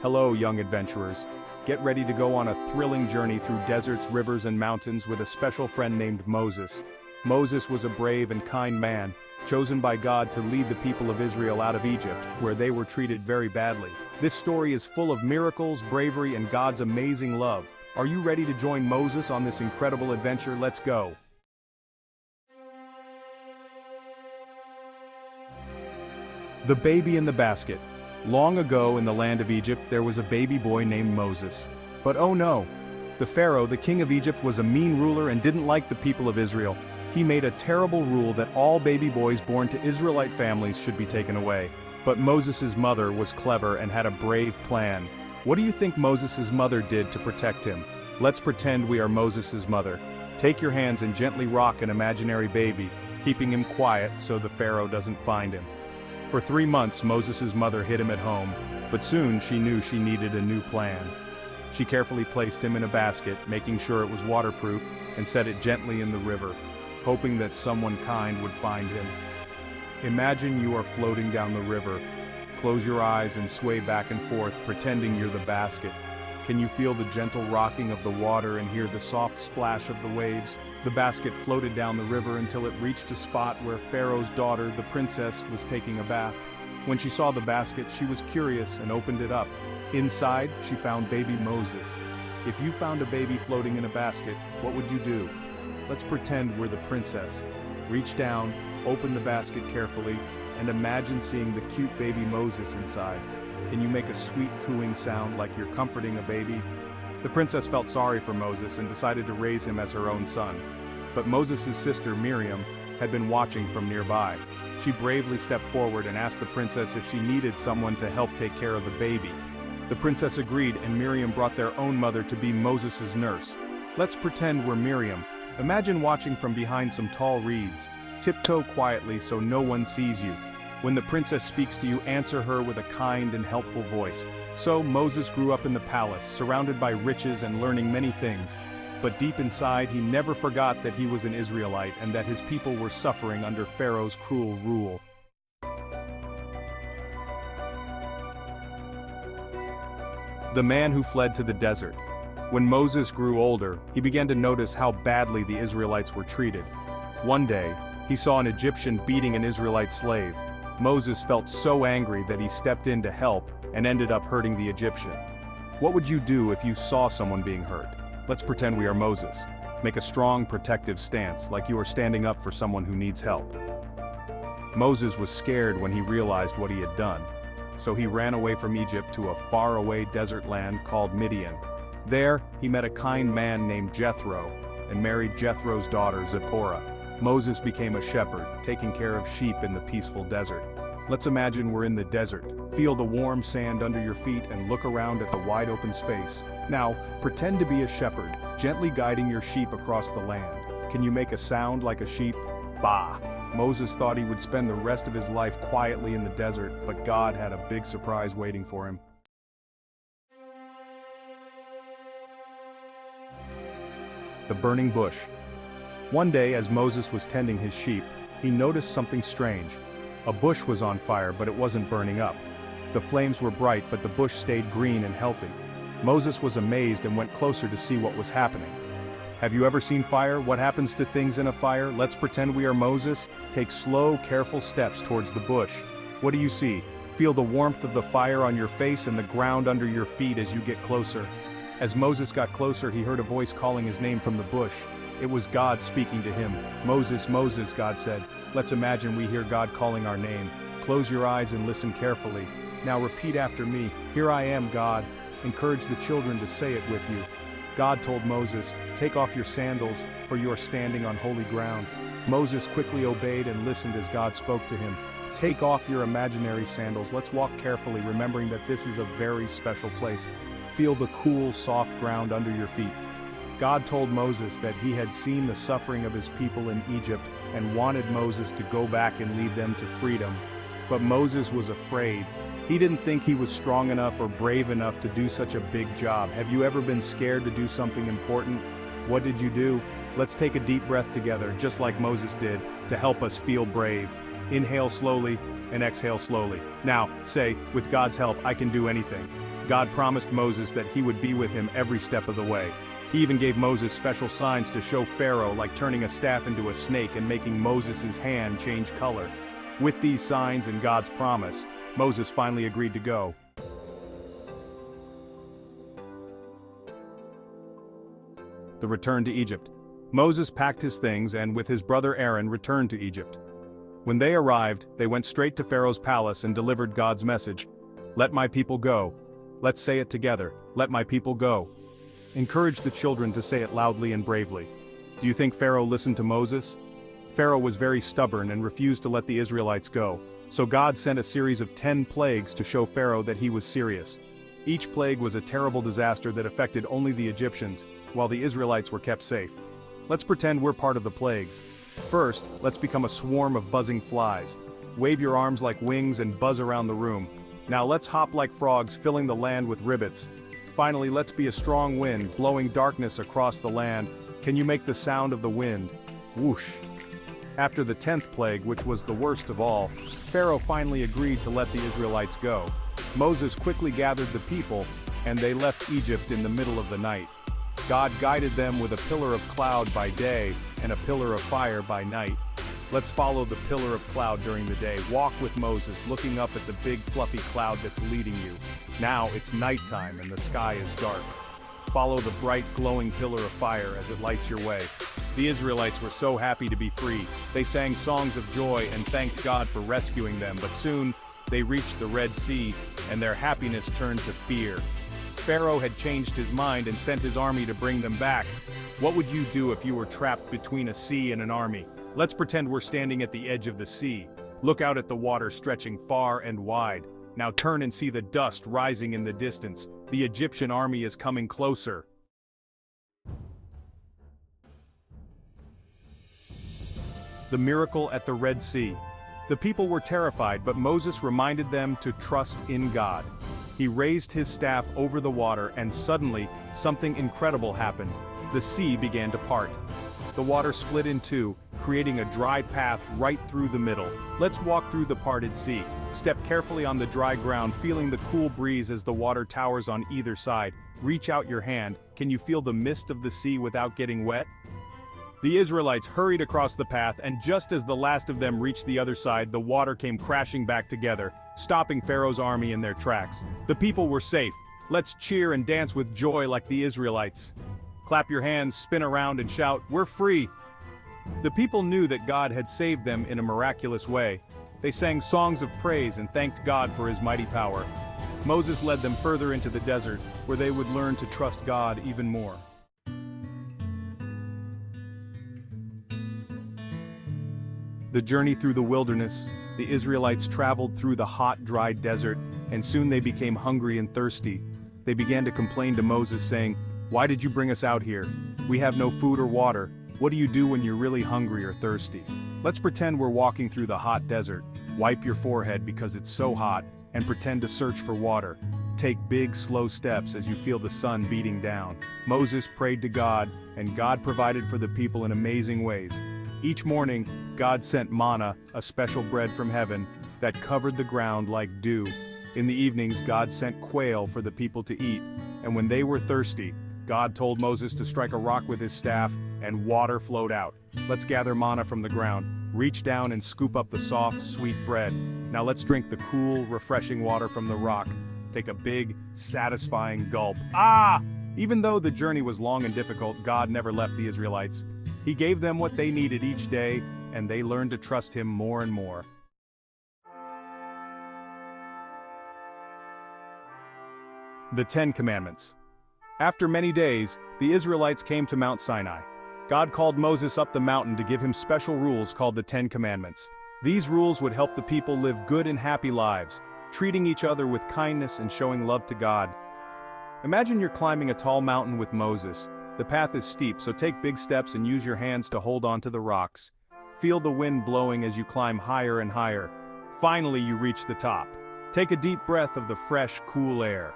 Hello, young adventurers. Get ready to go on a thrilling journey through deserts, rivers, and mountains with a special friend named Moses. Moses was a brave and kind man, chosen by God to lead the people of Israel out of Egypt, where they were treated very badly. This story is full of miracles, bravery, and God's amazing love. Are you ready to join Moses on this incredible adventure? Let's go. The baby in the basket. Long ago in the land of Egypt there was a baby boy named Moses. But oh no! The Pharaoh, the king of Egypt, was a mean ruler and didn't like the people of Israel. He made a terrible rule that all baby boys born to Israelite families should be taken away. But Moses' mother was clever and had a brave plan. What do you think Moses' mother did to protect him? Let's pretend we are Moses' mother. Take your hands and gently rock an imaginary baby, keeping him quiet so the Pharaoh doesn't find him. For 3 months Moses' mother hid him at home, but soon she knew she needed a new plan. She carefully placed him in a basket, making sure it was waterproof, and set it gently in the river, hoping that someone kind would find him. Imagine you are floating down the river. Close your eyes and sway back and forth, pretending you're the basket. Can you feel the gentle rocking of the water and hear the soft splash of the waves? The basket floated down the river until it reached a spot where Pharaoh's daughter, the princess, was taking a bath. When she saw the basket, she was curious and opened it up. Inside, she found baby Moses. If you found a baby floating in a basket, what would you do? Let's pretend we're the princess. Reach down, open the basket carefully, and imagine seeing the cute baby Moses inside. Can you make a sweet cooing sound like you're comforting a baby? The princess felt sorry for Moses and decided to raise him as her own son. But Moses' sister Miriam had been watching from nearby. She bravely stepped forward and asked the princess if she needed someone to help take care of the baby. The princess agreed, and Miriam brought their own mother to be Moses' nurse. Let's pretend we're Miriam. Imagine watching from behind some tall reeds. Tiptoe quietly so no one sees you. When the princess speaks to you, answer her with a kind and helpful voice. So Moses grew up in the palace, surrounded by riches and learning many things. But deep inside, he never forgot that he was an Israelite and that his people were suffering under Pharaoh's cruel rule. The man who fled to the desert. When Moses grew older, he began to notice how badly the Israelites were treated. One day, he saw an Egyptian beating an Israelite slave. Moses felt so angry that he stepped in to help and ended up hurting the Egyptian. What would you do if you saw someone being hurt? Let's pretend we are Moses. Make a strong, protective stance, like you are standing up for someone who needs help. Moses was scared when he realized what he had done. So he ran away from Egypt to a faraway desert land called Midian. There, he met a kind man named Jethro and married Jethro's daughter Zipporah. Moses became a shepherd, taking care of sheep in the peaceful desert. Let's imagine we're in the desert. Feel the warm sand under your feet and look around at the wide open space. Now, pretend to be a shepherd, gently guiding your sheep across the land. Can you make a sound like a sheep? Bah! Moses thought he would spend the rest of his life quietly in the desert, but God had a big surprise waiting for him. The burning bush. One day, as Moses was tending his sheep, he noticed something strange. A bush was on fire, but it wasn't burning up. The flames were bright, but the bush stayed green and healthy. Moses was amazed and went closer to see what was happening. Have you ever seen fire? What happens to things in a fire? Let's pretend we are Moses. Take slow, careful steps towards the bush. What do you see? Feel the warmth of the fire on your face and the ground under your feet as you get closer. As Moses got closer, he heard a voice calling his name from the bush. It was God speaking to him. Moses, Moses, God said. Let's imagine we hear God calling our name. Close your eyes and listen carefully. Now repeat after me. Here I am, God. Encourage the children to say it with you. God told Moses, take off your sandals, for you are standing on holy ground. Moses quickly obeyed and listened as God spoke to him. Take off your imaginary sandals. Let's walk carefully, remembering that this is a very special place. Feel the cool, soft ground under your feet. God told Moses that he had seen the suffering of his people in Egypt and wanted Moses to go back and lead them to freedom. But Moses was afraid. He didn't think he was strong enough or brave enough to do such a big job. Have you ever been scared to do something important? What did you do? Let's take a deep breath together, just like Moses did, to help us feel brave. Inhale slowly and exhale slowly. Now, say, with God's help, I can do anything. God promised Moses that he would be with him every step of the way. He even gave Moses special signs to show Pharaoh, like turning a staff into a snake and making Moses' hand change color. With these signs and God's promise, Moses finally agreed to go. The return to Egypt. Moses packed his things and with his brother Aaron returned to Egypt. When they arrived, they went straight to Pharaoh's palace and delivered God's message. Let my people go. Let's say it together. Let my people go. Encourage the children to say it loudly and bravely. Do you think Pharaoh listened to Moses? Pharaoh was very stubborn and refused to let the Israelites go. So God sent a series of 10 plagues to show Pharaoh that he was serious. Each plague was a terrible disaster that affected only the Egyptians, while the Israelites were kept safe. Let's pretend we're part of the plagues. First, let's become a swarm of buzzing flies. Wave your arms like wings and buzz around the room. Now let's hop like frogs, filling the land with rivets. Finally, let's be a strong wind, blowing darkness across the land. Can you make the sound of the wind? Whoosh. After the 10th plague, which was the worst of all, Pharaoh finally agreed to let the Israelites go. Moses quickly gathered the people, and they left Egypt in the middle of the night. God guided them with a pillar of cloud by day and a pillar of fire by night. Let's follow the pillar of cloud during the day. Walk with Moses, looking up at the big fluffy cloud that's leading you. Now it's nighttime and the sky is dark. Follow the bright glowing pillar of fire as it lights your way. The Israelites were so happy to be free. They sang songs of joy and thanked God for rescuing them, but soon they reached the Red Sea, and their happiness turned to fear. Pharaoh had changed his mind and sent his army to bring them back. What would you do if you were trapped between a sea and an army? Let's pretend we're standing at the edge of the sea. Look out at the water stretching far and wide. Now turn and see the dust rising in the distance. The Egyptian army is coming closer. The miracle at the Red Sea. The people were terrified, but Moses reminded them to trust in God. He raised his staff over the water, and suddenly, something incredible happened. The sea began to part. The water split in two, creating a dry path right through the middle. Let's walk through the parted sea. Step carefully on the dry ground, feeling the cool breeze as the water towers on either side. Reach out your hand. Can you feel the mist of the sea without getting wet? The Israelites hurried across the path, and just as the last of them reached the other side, the water came crashing back together, stopping Pharaoh's army in their tracks. The people were safe. Let's cheer and dance with joy like the Israelites. Clap your hands, spin around and shout, "We're free!" The people knew that God had saved them in a miraculous way. They sang songs of praise and thanked God for his mighty power. Moses led them further into the desert, where they would learn to trust God even more. The journey through the wilderness. The Israelites traveled through the hot, dry desert, and soon they became hungry and thirsty. They began to complain to Moses, saying, "Why did you bring us out here? We have no food or water. What do you do when you're really hungry or thirsty?" Let's pretend we're walking through the hot desert. Wipe your forehead because it's so hot, and pretend to search for water. Take big, slow steps as you feel the sun beating down. Moses prayed to God, and God provided for the people in amazing ways. Each morning, God sent manna, a special bread from heaven, that covered the ground like dew. In the evenings, God sent quail for the people to eat, and when they were thirsty, God told Moses to strike a rock with his staff, and water flowed out. Let's gather manna from the ground, reach down and scoop up the soft, sweet bread. Now let's drink the cool, refreshing water from the rock. Take a big, satisfying gulp. Ah! Even though the journey was long and difficult, God never left the Israelites. He gave them what they needed each day, and they learned to trust him more and more. The 10 Commandments. After many days, the Israelites came to Mount Sinai. God called Moses up the mountain to give him special rules called the 10 Commandments. These rules would help the people live good and happy lives, treating each other with kindness and showing love to God. Imagine you're climbing a tall mountain with Moses. The path is steep, so take big steps and use your hands to hold onto the rocks. Feel the wind blowing as you climb higher and higher. Finally, you reach the top. Take a deep breath of the fresh, cool air.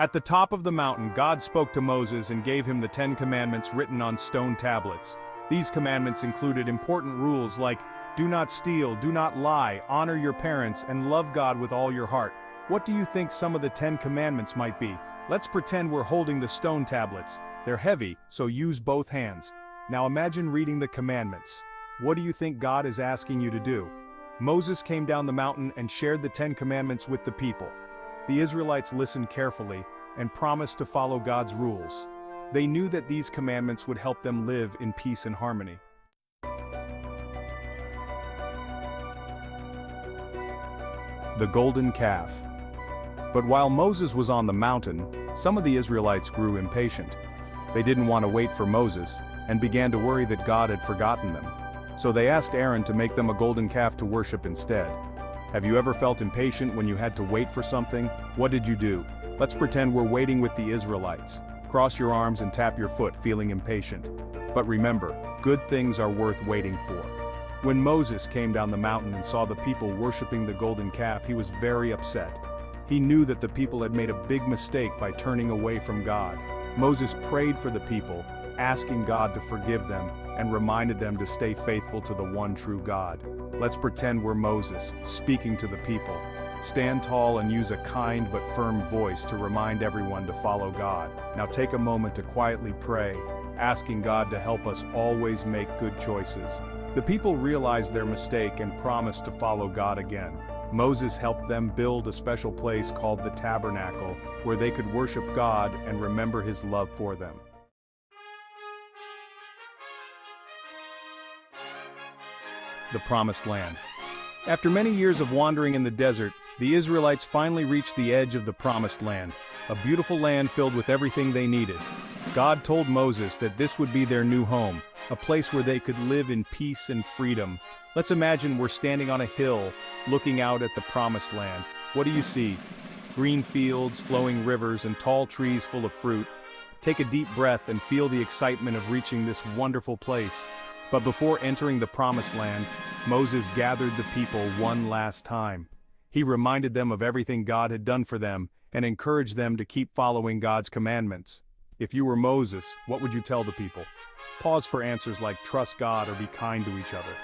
At the top of the mountain, God spoke to Moses and gave him the 10 Commandments written on stone tablets. These commandments included important rules like, do not steal, do not lie, honor your parents, and love God with all your heart. What do you think some of the 10 commandments might be? Let's pretend we're holding the stone tablets. They're heavy, so use both hands. Now imagine reading the commandments. What do you think God is asking you to do? Moses came down the mountain and shared the 10 commandments with the people. The Israelites listened carefully and promised to follow God's rules. They knew that these commandments would help them live in peace and harmony. The golden calf. But while Moses was on the mountain, some of the Israelites grew impatient. They didn't want to wait for Moses, and began to worry that God had forgotten them. So they asked Aaron to make them a golden calf to worship instead. Have you ever felt impatient when you had to wait for something? What did you do? Let's pretend we're waiting with the Israelites. Cross your arms and tap your foot, feeling impatient. But remember, good things are worth waiting for. When Moses came down the mountain and saw the people worshiping the golden calf, he was very upset. He knew that the people had made a big mistake by turning away from God. Moses prayed for the people, asking God to forgive them, and reminded them to stay faithful to the one true God. Let's pretend we're Moses, speaking to the people. Stand tall and use a kind but firm voice to remind everyone to follow God. Now take a moment to quietly pray, asking God to help us always make good choices. The people realized their mistake and promised to follow God again. Moses helped them build a special place called the tabernacle, where they could worship God and remember his love for them. The Promised Land. After many years of wandering in the desert, the Israelites finally reached the edge of the Promised Land, a beautiful land filled with everything they needed. God told Moses that this would be their new home, a place where they could live in peace and freedom. Let's imagine we're standing on a hill, looking out at the Promised Land. What do you see? Green fields, flowing rivers, and tall trees full of fruit. Take a deep breath and feel the excitement of reaching this wonderful place. But before entering the Promised Land, Moses gathered the people one last time. He reminded them of everything God had done for them, and encouraged them to keep following God's commandments. If you were Moses, what would you tell the people? Pause for answers like trust God or be kind to each other.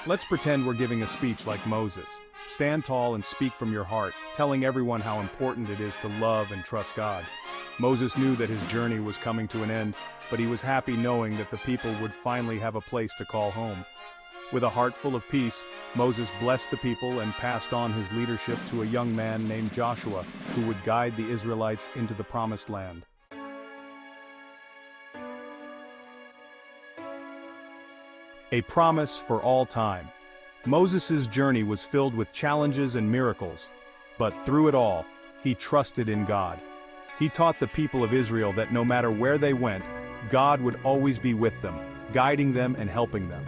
Let's pretend we're giving a speech like Moses. Stand tall and speak from your heart, telling everyone how important it is to love and trust God. Moses knew that his journey was coming to an end, but he was happy knowing that the people would finally have a place to call home. With a heart full of peace, Moses blessed the people and passed on his leadership to a young man named Joshua, who would guide the Israelites into the Promised Land. A promise for all time. Moses' journey was filled with challenges and miracles, but through it all, he trusted in God. He taught the people of Israel that no matter where they went, God would always be with them, guiding them and helping them.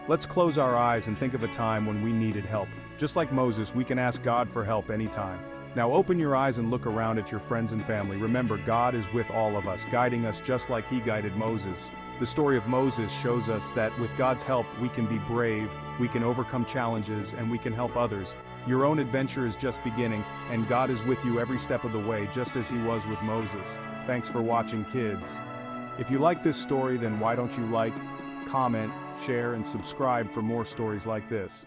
Let's close our eyes and think of a time when we needed help. Just like Moses, we can ask God for help anytime. Now open your eyes and look around at your friends and family. Remember, God is with all of us, guiding us just like he guided Moses. The story of Moses shows us that with God's help, we can be brave, we can overcome challenges, and we can help others. Your own adventure is just beginning, and God is with you every step of the way, just as he was with Moses. Thanks for watching, kids. If you like this story, then why don't you like, comment, share, and subscribe for more stories like this.